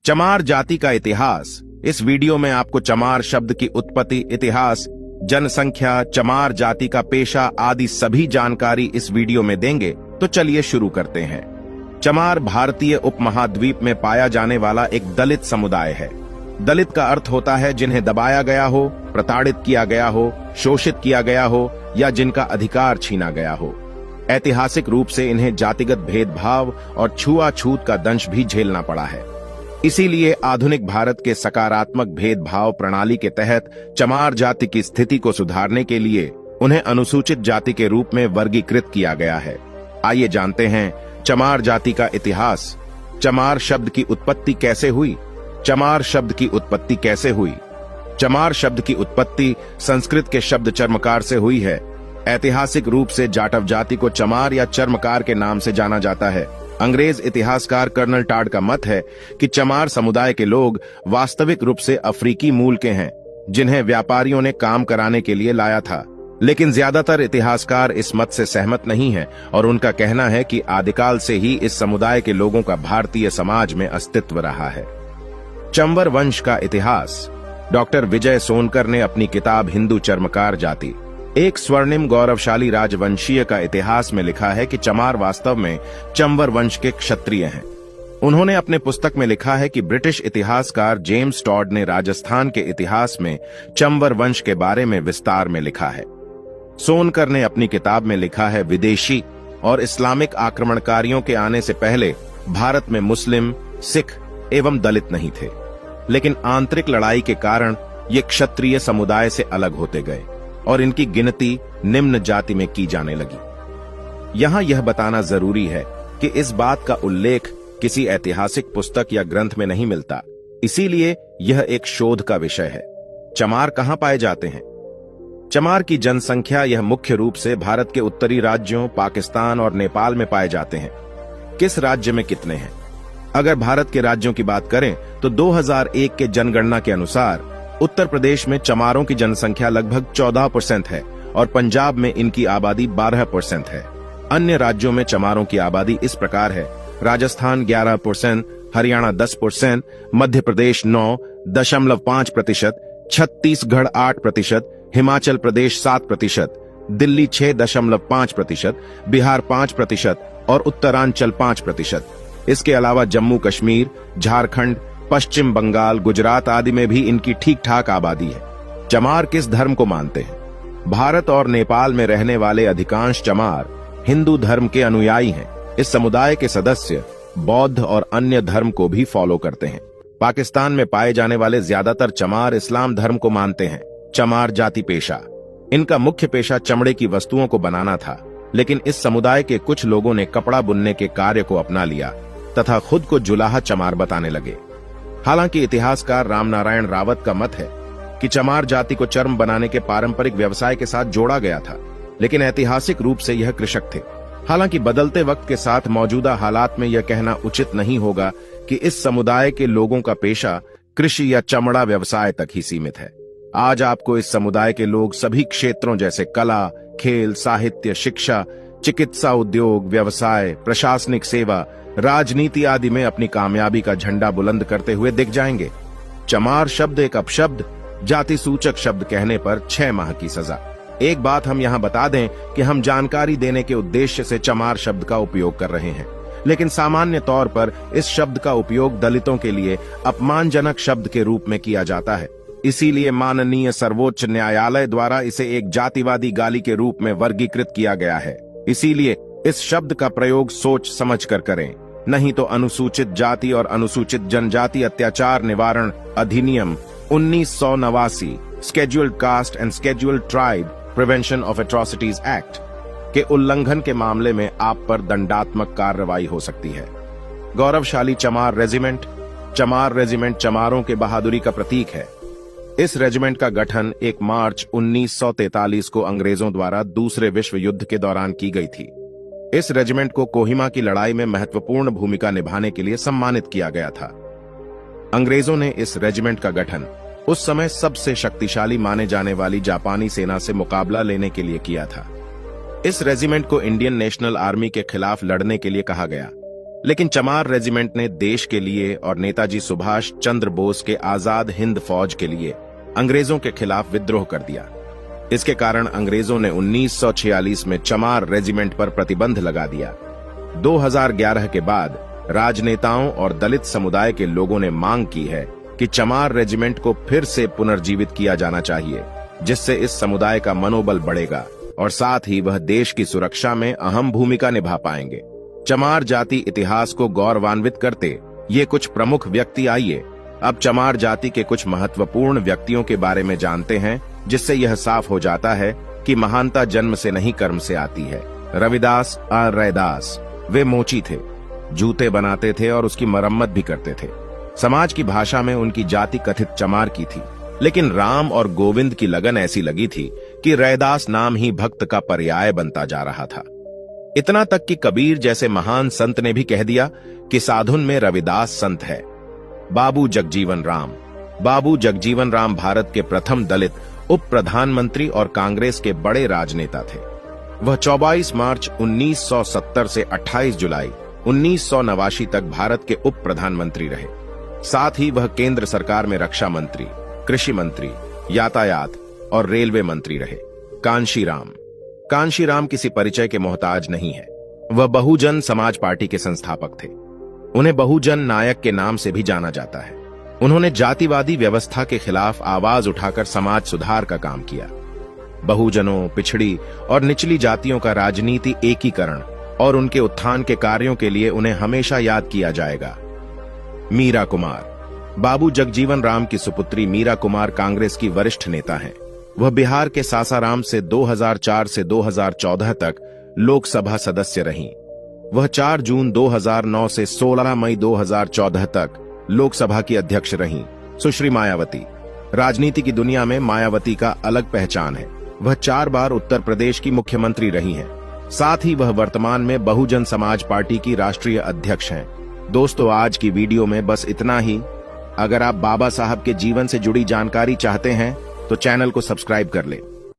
चमार जाति का इतिहास। इस वीडियो में आपको चमार शब्द की उत्पत्ति, इतिहास, जनसंख्या, चमार जाति का पेशा आदि सभी जानकारी इस वीडियो में देंगे। तो चलिए शुरू करते हैं। चमार भारतीय उपमहाद्वीप में पाया जाने वाला एक दलित समुदाय है। दलित का अर्थ होता है जिन्हें दबाया गया हो, प्रताड़ित किया गया हो, शोषित किया गया हो या जिनका अधिकार छीना गया हो। ऐतिहासिक रूप से इन्हें जातिगत भेदभाव और छुआछूत का दंश भी झेलना पड़ा है। इसीलिए आधुनिक भारत के सकारात्मक भेदभाव प्रणाली के तहत चमार जाति की स्थिति को सुधारने के लिए उन्हें अनुसूचित जाति के रूप में वर्गीकृत किया गया है। आइए जानते हैं चमार जाति का इतिहास। चमार शब्द की उत्पत्ति कैसे हुई? चमार शब्द की उत्पत्ति कैसे हुई? चमार शब्द की उत्पत्ति संस्कृत के शब्द चर्मकार से हुई है। ऐतिहासिक रूप से जाटव जाति को चमार या चर्मकार के नाम से जाना जाता है। अंग्रेज इतिहासकार कर्नल टाड का मत है कि चमार समुदाय के लोग वास्तविक रूप से अफ्रीकी मूल के हैं, जिन्हें व्यापारियों ने काम कराने के लिए लाया था। लेकिन ज्यादातर इतिहासकार इस मत से सहमत नहीं हैं और उनका कहना है कि आदिकाल से ही इस समुदाय के लोगों का भारतीय समाज में अस्तित्व रहा है। चंवर वंश का इतिहास। डॉक्टर विजय सोनकर ने अपनी किताब हिंदू चर्मकार जाति, एक स्वर्णिम गौरवशाली राजवंशीय का इतिहास में लिखा है कि चमार वास्तव में चंवर वंश के क्षत्रिय हैं। उन्होंने अपने पुस्तक में लिखा है कि ब्रिटिश इतिहासकार जेम्स टॉड ने राजस्थान के इतिहास में चंवर वंश के बारे में विस्तार में लिखा है। सोनकर ने अपनी किताब में लिखा है, विदेशी और इस्लामिक आक्रमणकारियों के आने से पहले भारत में मुस्लिम, सिख एवं दलित नहीं थे, लेकिन आंतरिक लड़ाई के कारण ये क्षत्रिय समुदाय से अलग होते गए और इनकी गिनती निम्न जाति में की जाने लगी। यहां यह बताना जरूरी है कि इस बात का उल्लेख किसी ऐतिहासिक पुस्तक या ग्रंथ में नहीं मिलता, इसीलिए यह एक शोध का विषय है। चमार कहां पाए जाते हैं? चमार की जनसंख्या यह मुख्य रूप से भारत के उत्तरी राज्यों, पाकिस्तान और नेपाल में पाए जाते हैं। किस राज्य में कितने हैं? अगर भारत के राज्यों की बात करें तो 2001 के जनगणना के अनुसार उत्तर प्रदेश में चमारों की जनसंख्या लगभग 14% है और पंजाब में इनकी आबादी 12% है। अन्य राज्यों में चमारों की आबादी इस प्रकार है: राजस्थान 11%, हरियाणा 10%, मध्य प्रदेश 9.5%, छत्तीसगढ़ 8%, हिमाचल प्रदेश 7%, दिल्ली 6.5%, बिहार 5% और उत्तरांचल 5%। इसके अलावा जम्मू कश्मीर, झारखंड, पश्चिम बंगाल, गुजरात आदि में भी इनकी ठीक ठाक आबादी है। चमार किस धर्म को मानते हैं? भारत और नेपाल में रहने वाले अधिकांश चमार हिंदू धर्म के अनुयायी हैं। इस समुदाय के सदस्य बौद्ध और अन्य धर्म को भी फॉलो करते हैं। पाकिस्तान में पाए जाने वाले ज्यादातर चमार इस्लाम धर्म को मानते हैं। चमार जाति पेशा। इनका मुख्य पेशा चमड़े की वस्तुओं को बनाना था, लेकिन इस समुदाय के कुछ लोगों ने कपड़ा बुनने के कार्य को अपना लिया तथा खुद को जुलाहा चमार बताने लगे। हालांकि इतिहासकार रामनारायण रावत का मत है कि चमार जाति को चर्म बनाने के पारंपरिक व्यवसाय के साथ जोड़ा गया था, लेकिन ऐतिहासिक रूप से यह कृषक थे। हालांकि बदलते वक्त के साथ मौजूदा हालात में यह कहना उचित नहीं होगा कि इस समुदाय के लोगों का पेशा कृषि या चमड़ा व्यवसाय तक ही सीमित है। आज आपको इस समुदाय के लोग सभी क्षेत्रों जैसे कला, खेल, साहित्य, शिक्षा, चिकित्सा, उद्योग, व्यवसाय, प्रशासनिक सेवा, राजनीति आदि में अपनी कामयाबी का झंडा बुलंद करते हुए दिख जाएंगे। चमार शब्द एक अपशब्द, जाति सूचक शब्द कहने पर 6 माह की सजा। एक बात हम यहाँ बता दें कि हम जानकारी देने के उद्देश्य से चमार शब्द का उपयोग कर रहे हैं, लेकिन सामान्य तौर पर इस शब्द का उपयोग दलितों के लिए अपमानजनक शब्द के रूप में किया जाता है। इसीलिए माननीय सर्वोच्च न्यायालय द्वारा इसे एक जातिवादी गाली के रूप में वर्गीकृत किया गया है। इसीलिए इस शब्द का प्रयोग सोच समझ कर करें, नहीं तो अनुसूचित जाति और अनुसूचित जनजाति अत्याचार निवारण अधिनियम 1989, scheduled cast and scheduled tribe prevention of atrocities act के उल्लंघन के मामले में आप पर दंडात्मक कार्रवाई हो सकती है। गौरवशाली चमार रेजिमेंट। चमार रेजिमेंट चमारों के बहादुरी का प्रतीक है। इस रेजिमेंट का गठन 1 मार्च 1943 को अंग्रेजों द्वारा दूसरे विश्व युद्ध के दौरान की गई थी। इस रेजिमेंट को कोहिमा की लड़ाई में महत्वपूर्ण भूमिका निभाने के लिए सम्मानित किया गया था। अंग्रेजों ने इस रेजिमेंट का गठन उस समय सबसे शक्तिशाली माने जाने वाली जापानी सेना से मुकाबला लेने के लिए किया था। इस रेजिमेंट को इंडियन नेशनल आर्मी के खिलाफ लड़ने के लिए कहा गया। लेकिन चमार रेजिमेंट ने देश के लिए और नेताजी सुभाष चंद्र बोस के आजाद हिंद फौज के लिए अंग्रेजों के खिलाफ विद्रोह कर दिया। इसके कारण अंग्रेजों ने 1946 में चमार रेजिमेंट पर प्रतिबंध लगा दिया। 2011 के बाद राजनेताओं और दलित समुदाय के लोगों ने मांग की है कि चमार रेजिमेंट को फिर से पुनर्जीवित किया जाना चाहिए, जिससे इस समुदाय का मनोबल बढ़ेगा और साथ ही वह देश की सुरक्षा में अहम भूमिका निभा पाएंगे। चमार जाति इतिहास को गौरवान्वित करते ये कुछ प्रमुख व्यक्ति, आइए अब चमार जाति के कुछ महत्वपूर्ण व्यक्तियों के बारे में जानते हैं, जिससे यह साफ हो जाता है कि महानता जन्म से नहीं कर्म से आती है। रविदास और रैदास वे मोची थे, जूते बनाते थे और उसकी मरम्मत भी करते थे। समाज की भाषा में उनकी जाति कथित चमार की थी, लेकिन राम और गोविंद की लगन ऐसी लगी थी कि रैदास नाम ही भक्त का पर्याय बनता जा रहा था। इतना तक कि कबीर जैसे महान संत ने भी कह दिया कि साधुन में रविदास संत है। बाबू जगजीवन राम भारत के प्रथम दलित उप प्रधानमंत्री और कांग्रेस के बड़े राजनेता थे। वह 24 मार्च 1970 से 28 जुलाई 1989 तक भारत के उप प्रधानमंत्री रहे। साथ ही वह केंद्र सरकार में रक्षा मंत्री, कृषि मंत्री, यातायात और रेलवे मंत्री रहे। कांशीराम किसी परिचय के मोहताज नहीं है। वह बहुजन समाज पार्टी के संस्थापक थे। उन्हें बहुजन नायक के नाम से भी जाना जाता है। उन्होंने जातिवादी व्यवस्था के खिलाफ आवाज उठाकर समाज सुधार का काम किया। बहुजनों, पिछड़ी और निचली जातियों का राजनीति एकीकरण और उनके उत्थान के कार्यों के लिए उन्हें हमेशा याद किया जाएगा। मीरा कुमार, बाबू जगजीवन राम की सुपुत्री मीरा कुमार कांग्रेस की वरिष्ठ नेता हैं। वह बिहार के सासाराम से 2004 से 2014 तक लोकसभा सदस्य रहीं। वह 4 जून 2009 से 16 मई 2014 तक लोकसभा की अध्यक्ष रहीं। सुश्री मायावती, राजनीति की दुनिया में मायावती का अलग पहचान है। वह 4 बार उत्तर प्रदेश की मुख्यमंत्री रही हैं। साथ ही वह वर्तमान में बहुजन समाज पार्टी की राष्ट्रीय अध्यक्ष हैं। दोस्तों, आज की वीडियो में बस इतना ही। अगर आप बाबा साहब के जीवन से जुड़ी जानकारी चाहते हैं तो चैनल को सब्सक्राइब कर लें।